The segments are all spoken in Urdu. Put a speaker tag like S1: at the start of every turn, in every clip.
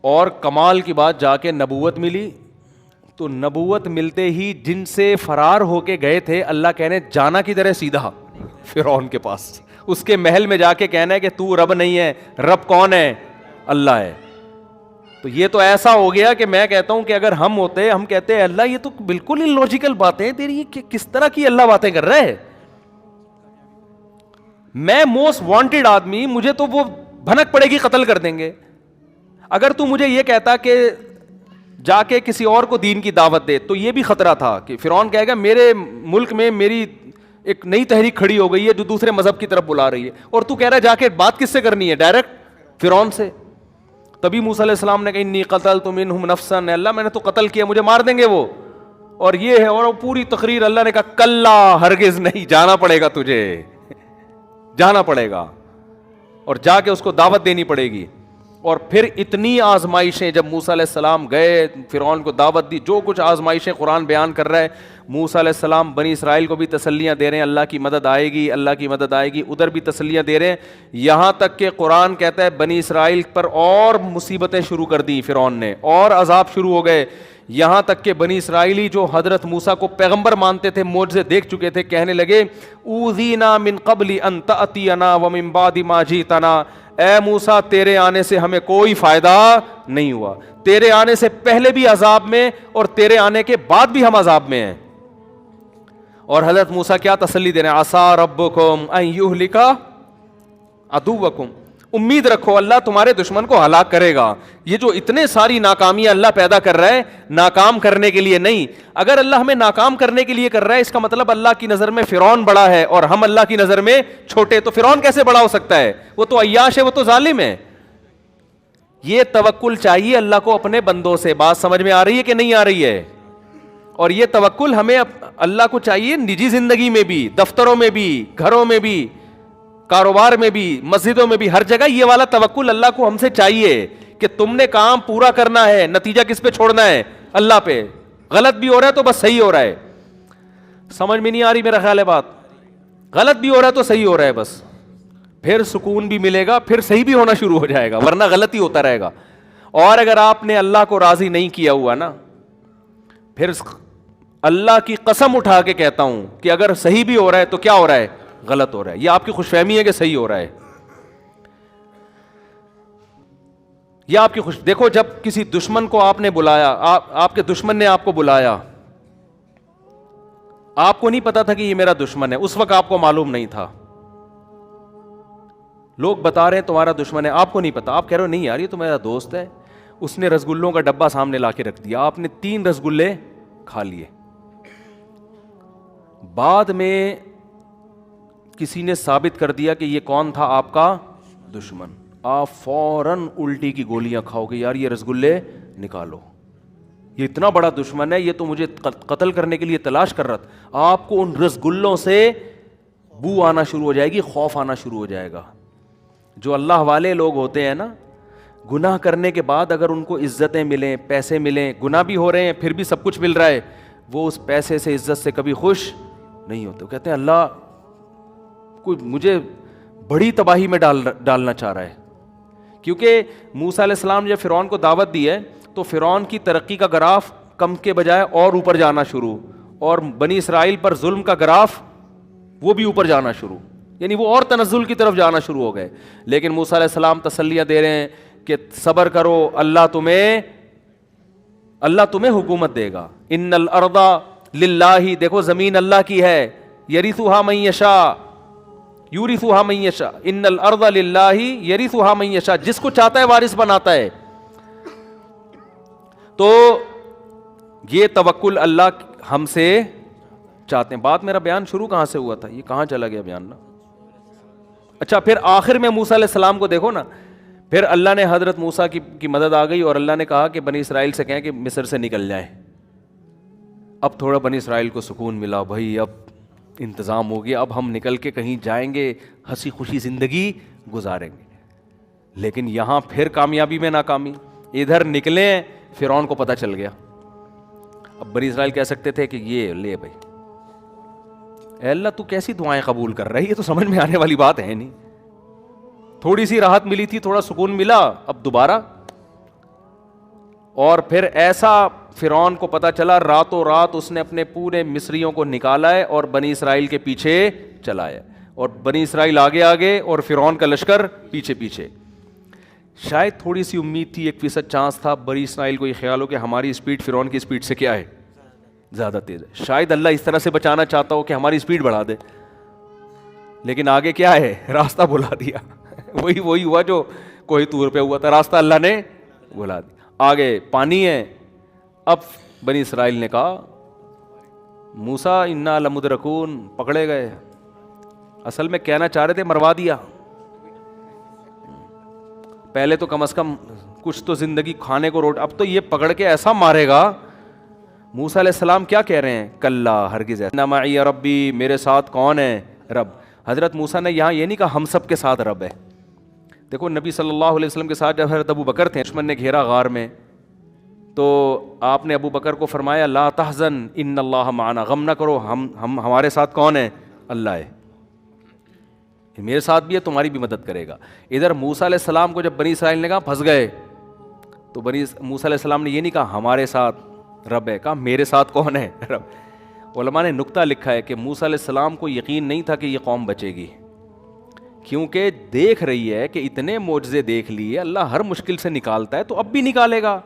S1: اور کمال کی بات جا کے نبوت ملی. تو نبوت ملتے ہی جن سے فرار ہو کے گئے تھے اللہ کہنے جانا کدھر ہے؟ سیدھا فرعون کے پاس, اس کے محل میں جا کے کہنا ہے کہ تو رب نہیں ہے. رب کون ہے؟ اللہ ہے. تو یہ تو ایسا ہو گیا کہ میں کہتا ہوں کہ اگر ہم ہوتے, ہم کہتے ہیں اللہ یہ تو بالکل انلوجیکل باتیں ہیں تیری, یہ کس طرح کی اللہ باتیں کر رہا ہے. میں موسٹ وانٹیڈ آدمی, مجھے تو وہ بھنک پڑے گی قتل کر دیں گے. اگر تو مجھے یہ کہتا کہ جا کے کسی اور کو دین کی دعوت دے, تو یہ بھی خطرہ تھا کہ فرعون کہے گا میرے ملک میں میری ایک نئی تحریک کھڑی ہو گئی ہے جو دوسرے مذہب کی طرف بلا رہی ہے, اور تو کہہ رہا ہے جا کے بات کس سے کرنی ہے؟ ڈائریکٹ فرعون سے. تبھی موسیٰ علیہ السلام نے کہا انی قتلت منہم نفسا, اللہ میں نے تو قتل کیا, مجھے مار دیں گے وہ, اور یہ ہے. اور پوری تقریر اللہ نے کہا کلا, ہرگز نہیں, جانا پڑے گا تجھے, جانا پڑے گا, اور جا کے اس کو دعوت دینی پڑے گی. اور پھر اتنی آزمائشیں, جب موسیٰ علیہ السلام گئے فرعون کو دعوت دی, جو کچھ آزمائشیں قرآن بیان کر رہا ہے. موسیٰ علیہ السلام بنی اسرائیل کو بھی تسلیاں دے رہے ہیں, اللہ کی مدد آئے گی, اللہ کی مدد آئے گی, ادھر بھی تسلیاں دے رہے ہیں. یہاں تک کہ قرآن کہتا ہے بنی اسرائیل پر اور مصیبتیں شروع کر دی فرعون نے, اور عذاب شروع ہو گئے. یہاں تک کہ بنی اسرائیلی جو حضرت موسیٰ کو پیغمبر مانتے تھے, معجزے دیکھ چکے تھے, کہنے لگے اوذینا من قبل ان تأتینا ومن بعد ما جئتنا, اے موسیٰ تیرے آنے سے ہمیں کوئی فائدہ نہیں ہوا, تیرے آنے سے پہلے بھی عذاب میں اور تیرے آنے کے بعد بھی ہم عذاب میں ہیں. اور حضرت موسیٰ کیا تسلی دے رہے ہیں؟ عسیٰ ربکم ان یہلک عدوکم, امید رکھو اللہ تمہارے دشمن کو ہلاک کرے گا. یہ جو اتنے ساری ناکامیاں اللہ پیدا کر رہا ہے, ناکام کرنے کے لیے نہیں. اگر اللہ ہمیں ناکام کرنے کے لیے کر رہا ہے, اس کا مطلب اللہ کی نظر میں فرعون بڑا ہے اور ہم اللہ کی نظر میں چھوٹے. تو فرعون کیسے بڑا ہو سکتا ہے؟ وہ تو عیاش ہے, وہ تو ظالم ہے. یہ توکل چاہیے اللہ کو اپنے بندوں سے. بات سمجھ میں آ رہی ہے کہ نہیں آ رہی ہے؟ اور یہ توکل ہمیں اللہ کو چاہیے نجی زندگی میں بھی, دفتروں میں بھی, گھروں میں بھی, کاروبار میں بھی, مسجدوں میں بھی, ہر جگہ یہ والا توکل اللہ کو ہم سے چاہیے کہ تم نے کام پورا کرنا ہے, نتیجہ کس پہ چھوڑنا ہے؟ اللہ پہ. غلط بھی ہو رہا ہے تو بس صحیح ہو رہا ہے. سمجھ میں نہیں آ رہی میرا خیال ہے بات؟ غلط بھی ہو رہا ہے تو صحیح ہو رہا ہے بس, پھر سکون بھی ملے گا, پھر صحیح بھی ہونا شروع ہو جائے گا, ورنہ غلط ہی ہوتا رہے گا. اور اگر آپ نے اللہ کو راضی نہیں کیا ہوا نا, پھر اللہ کی قسم اٹھا کے کہتا ہوں کہ اگر صحیح بھی ہو رہا ہے تو کیا ہو رہا ہے؟ غلط ہو رہا ہے. یہ آپ کی خوش فہمی ہے کہ صحیح ہو رہا ہے, یہ آپ کی دیکھو جب کسی دشمن کو آپ نے بلایا, آپ کے دشمن نے آپ کو بلایا, آپ کو نہیں پتا تھا کہ یہ میرا دشمن ہے, اس وقت آپ کو معلوم نہیں تھا. لوگ بتا رہے ہیں تمہارا دشمن ہے, آپ کو نہیں پتا, آپ کہہ رہے ہو نہیں یار یہ تو میرا دوست ہے. اس نے رسگلوں کا ڈبہ سامنے لا کے رکھ دیا, آپ نے 3 رسگلے کھا لیے. بعد میں کسی نے ثابت کر دیا کہ یہ کون تھا آپ کا دشمن, آپ فوراً الٹی کی گولیاں کھاؤ گے, یار یہ رسگلے نکالو, یہ اتنا بڑا دشمن ہے, یہ تو مجھے قتل کرنے کے لیے تلاش کر رہا تھا. آپ کو ان رسگلوں سے بو آنا شروع ہو جائے گی, خوف آنا شروع ہو جائے گا. جو اللہ والے لوگ ہوتے ہیں نا, گناہ کرنے کے بعد اگر ان کو عزتیں ملیں, پیسے ملیں, گناہ بھی ہو رہے ہیں پھر بھی سب کچھ مل رہا ہے, وہ اس پیسے سے, عزت سے کبھی خوش نہیں ہوتے. کہتے ہیں اللہ کوئی مجھے بڑی تباہی میں ڈالنا چاہ رہا ہے. کیونکہ موسیٰ علیہ السلام جب فرعون کو دعوت دی ہے تو فرعون کی ترقی کا گراف کم کے بجائے اور اوپر جانا شروع, اور بنی اسرائیل پر ظلم کا گراف وہ بھی اوپر جانا شروع, یعنی وہ اور تنزل کی طرف جانا شروع ہو گئے. لیکن موسیٰ علیہ السلام تسلیاں دے رہے ہیں کہ صبر کرو, اللہ تمہیں حکومت دے گا. ان الارض للہ, دیکھو زمین اللہ کی ہے, یرثھا من یشاء یورثھا من یشاء, ان الارض للہ یرثھا من یشاء, جس کو چاہتا ہے وارث بناتا ہے. تو یہ توکل اللہ ہم سے چاہتے ہیں. بات میرا بیان شروع کہاں سے ہوا تھا, یہ کہاں چلا گیا بیان نا؟ اچھا, پھر آخر میں موسیٰ علیہ السلام کو دیکھو نا, پھر اللہ نے حضرت موسیٰ کی مدد آ گئی, اور اللہ نے کہا کہ بنی اسرائیل سے کہیں کہ مصر سے نکل جائیں. اب تھوڑا بنی اسرائیل کو سکون ملا, بھائی اب انتظام ہو گیا, اب ہم نکل کے کہیں جائیں گے, ہنسی خوشی زندگی گزاریں گے. لیکن یہاں پھر کامیابی میں ناکامی, ادھر نکلے فرعون کو پتہ چل گیا. اب بنی اسرائیل کہہ سکتے تھے کہ یہ لے بھائی, اے اللہ تو کیسی دعائیں قبول کر رہا ہے, یہ تو سمجھ میں آنے والی بات ہے نہیں. تھوڑی سی راحت ملی تھی, تھوڑا سکون ملا, اب دوبارہ اور پھر ایسا فرعون کو پتا چلا، راتوں رات اس نے اپنے پورے مصریوں کو نکالا ہے اور بنی اسرائیل کے پیچھے چلایا، اور بنی اسرائیل آگے آگے اور فرعون کا لشکر پیچھے پیچھے۔ شاید تھوڑی سی امید تھی، 1% چانس تھا بنی اسرائیل کو یہ خیال ہو کہ ہماری اسپیڈ فرعون کی اسپیڈ سے کیا ہے، زیادہ تیز ہے، شاید اللہ اس طرح سے بچانا چاہتا ہو کہ ہماری اسپیڈ بڑھا دے، لیکن آگے کیا ہے، راستہ بلا دیا۔ وہی ہوا جو کوہ طور پہ ہوا تھا، راستہ اللہ نے بلا دیا، آگے پانی ہے۔ اب بنی اسرائیل نے کہا موسیٰ انا لمدرکون، پکڑے گئے، اصل میں کہنا چاہ رہے تھے مروا دیا، پہلے تو کم از کم کچھ تو زندگی کھانے کو روٹ، اب تو یہ پکڑ کے ایسا مارے گا۔ موسیٰ علیہ السلام کیا کہہ رہے ہیں، کلا ہرگز، ان معی ربی، میرے ساتھ کون ہے، رب۔ حضرت موسیٰ نے یہاں یہ نہیں کہا ہم سب کے ساتھ رب ہے۔ دیکھو نبی صلی اللہ علیہ وسلم کے ساتھ جب حضرت ابو بکر تھے، دشمن نے گھیرا غار میں، تو آپ نے ابو بکر کو فرمایا لا تحزن ان اللہ معنا، غم نہ کرو، ہمارے ساتھ کون ہے، اللہ ہے، میرے ساتھ بھی ہے، تمہاری بھی مدد کرے گا۔ ادھر موسیٰ علیہ السلام کو جب بنی اسرائیل نے کہا پھنس گئے، تو موسیٰ علیہ السلام نے یہ نہیں کہا ہمارے ساتھ رب ہے، کہا میرے ساتھ کون ہے، رب۔ علماء نے نکتہ لکھا ہے کہ موسیٰ علیہ السلام کو یقین نہیں تھا کہ یہ قوم بچے گی، کیونکہ دیکھ رہی ہے کہ اتنے معجزے دیکھ لیے، اللہ ہر مشکل سے نکالتا ہے تو اب بھی نکالے گا،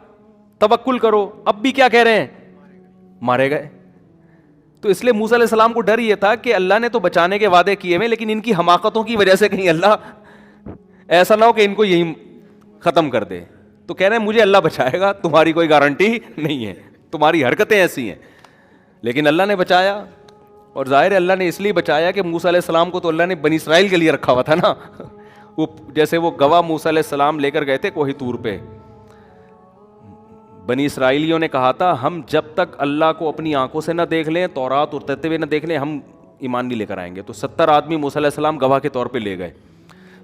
S1: توکل کرو۔ اب بھی کیا کہہ رہے ہیں، مارے گئے۔ تو اس لیے موسیٰ علیہ السلام کو ڈر یہ تھا کہ اللہ نے تو بچانے کے وعدے کیے ہوئے، لیکن ان کی حماقتوں کی وجہ سے کہیں اللہ ایسا نہ ہو کہ ان کو یہی ختم کر دے۔ تو کہہ رہے ہیں مجھے اللہ بچائے گا، تمہاری کوئی گارنٹی نہیں ہے، تمہاری حرکتیں ایسی ہیں، لیکن اللہ نے بچایا۔ اور ظاہر ہے اللہ نے اس لیے بچایا کہ موسیٰ علیہ السلام کو تو اللہ نے بنی اسرائیل کے لیے رکھا ہوا تھا نا، وہ جیسے وہ گواہ موسیٰ علیہ السلام لے کر گئے تھے کوہ طور پہ، بنی اسرائیلیوں نے کہا تھا ہم جب تک اللہ کو اپنی آنکھوں سے نہ دیکھ لیں، تورات اترتے ہوئے نہ دیکھ لیں، ہم ایمان نہیں لے کر آئیں گے۔ تو 70 آدمی موسیٰ علیہ السلام گواہ کے طور پہ لے گئے،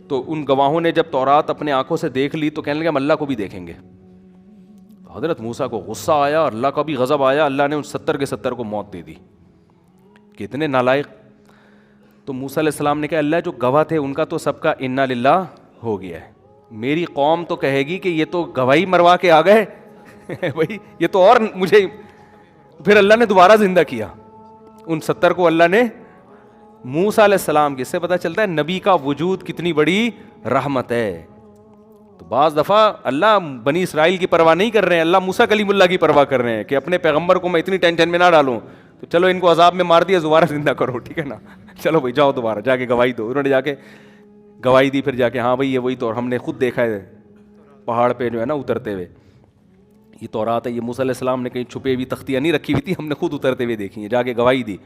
S1: تو ان گواہوں نے جب تورات اپنے آنکھوں سے دیکھ لی تو کہنے لگے ہم اللہ کو بھی دیکھیں گے۔ حضرت موسیٰ کو غصہ آیا اور اللہ کا بھی غضب آیا، اللہ نے ان 70 کے 70 کو موت دے دی، کتنے نالائق۔ تو موسیٰ علیہ السلام نے کہا اللہ جو گواہ تھے ان کا تو سب کا انا للہ ہو گیا ہے، میری قوم تو کہے گی کہ یہ تو گواہی مروا کے آ گئے بھائی، یہ تو اور مجھے۔ پھر اللہ نے دوبارہ زندہ کیا ان 70 کو، اللہ نے موسیٰ علیہ السلام کی، اس سے پتہ چلتا ہے نبی کا وجود کتنی بڑی رحمت ہے۔ تو بعض دفعہ اللہ بنی اسرائیل کی پرواہ نہیں کر رہے ہیں، اللہ موسیٰ کلیم اللہ کی پرواہ کر رہے ہیں کہ اپنے پیغمبر کو میں اتنی ٹینشن میں نہ ڈالوں، تو چلو ان کو عذاب میں مار دیا، دوبارہ زندہ کرو، ٹھیک ہے نا، چلو بھائی جاؤ دوبارہ جا کے گواہی دو۔ انہوں نے جا کے گواہی دی، پھر جا کے ہاں بھائی یہ وہی تو ہم نے خود دیکھا ہے پہاڑ پہ جو ہے نا اترتے ہوئے، یہ تورات ہے، یہ موسیٰ علیہ السلام نے کہیں چھپے ہوئی تختیاں نہیں رکھی ہوئی تھی، ہم نے خود اترتے ہوئے دیکھی ہیں، جا کے گواہی دی۔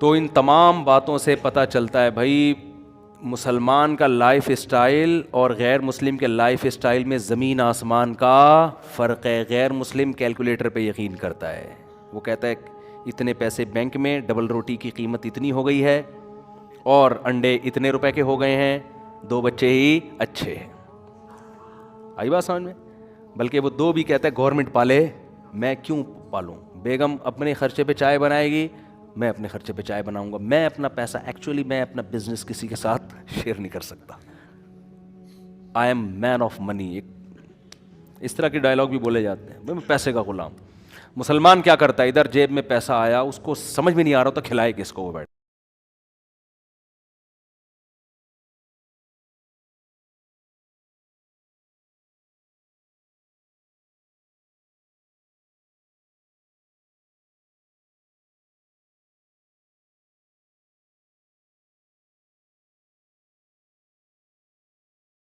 S1: تو ان تمام باتوں سے پتہ چلتا ہے بھائی مسلمان کا لائف اسٹائل اور غیر مسلم کے لائف اسٹائل میں زمین آسمان کا فرق ہے۔ غیر مسلم کیلکولیٹر پہ یقین کرتا ہے، وہ کہتا ہے اتنے پیسے بینک میں، ڈبل روٹی کی قیمت اتنی ہو گئی ہے، اور انڈے اتنے روپے کے ہو گئے ہیں، 2 بچے ہی اچھے ہیں۔ آئی بات سمجھ میں؟ بلکہ وہ 2 بھی کہتا ہے گورنمنٹ پالے، میں کیوں پالوں، بیگم اپنے خرچے پہ چائے بنائے گی، میں اپنے خرچے پہ چائے بناؤں گا، میں اپنا پیسہ ایکچولی میں اپنا بزنس کسی کے ساتھ شیئر نہیں کر سکتا، I am main of money, اس طرح کے ڈائلاگ بھی بولے جاتے ہیں، میں پیسے کا غلام۔ مسلمان کیا کرتا ہے، ادھر جیب میں پیسہ آیا، اس کو سمجھ میں نہیں آ رہا تو کھلائے کس کو وہ بیٹھ